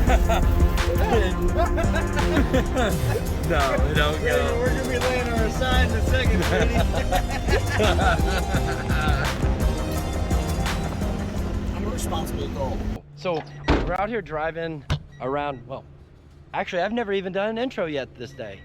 No, we don't go. We're gonna be laying on our side in a second, I'm a responsible adult. So we're out here driving around, well, actually I've never even done an intro yet today.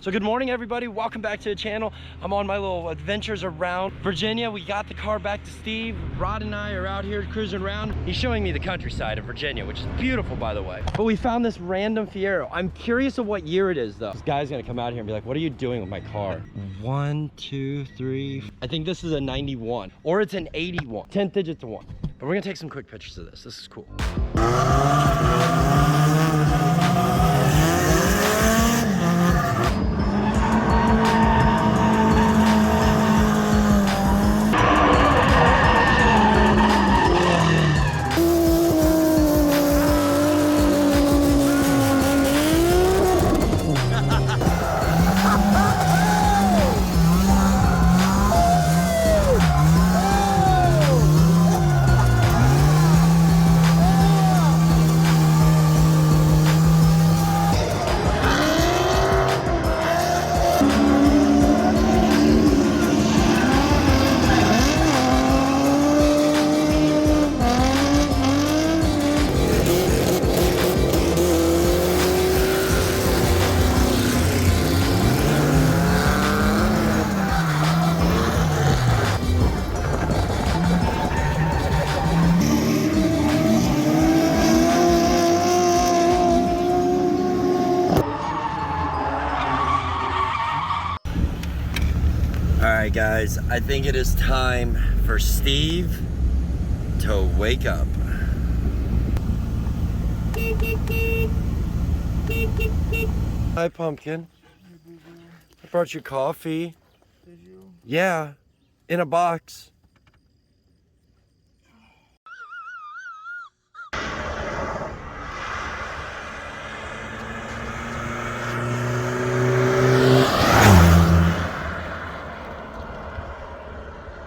So good morning everybody, welcome back to the channel. I'm on my little adventures around Virginia. We got the car back to Steve. Rod and I are out here cruising around. He's showing me the countryside of Virginia, which is beautiful by the way. But we found this random Fiero. I'm curious of what year it is though. This guy's gonna come out here and be like, what are you doing with my car? 1, 2, 3, I think this is a 91 or it's an 81, 10 digits to 1. But we're gonna take some quick pictures of this. This is cool. Alright guys, I think it is time for Steve to wake up. Hi Pumpkin. I brought you coffee. Did you? Yeah, in a box.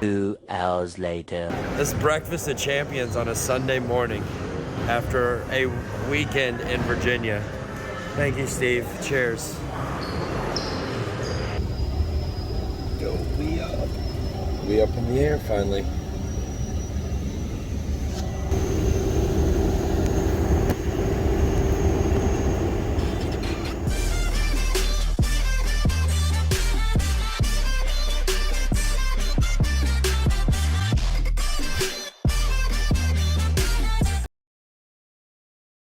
Two hours later. This is breakfast of champions on a Sunday morning after a weekend in Virginia. Thank you, Steve. Cheers. Go, we up. We up in the air finally.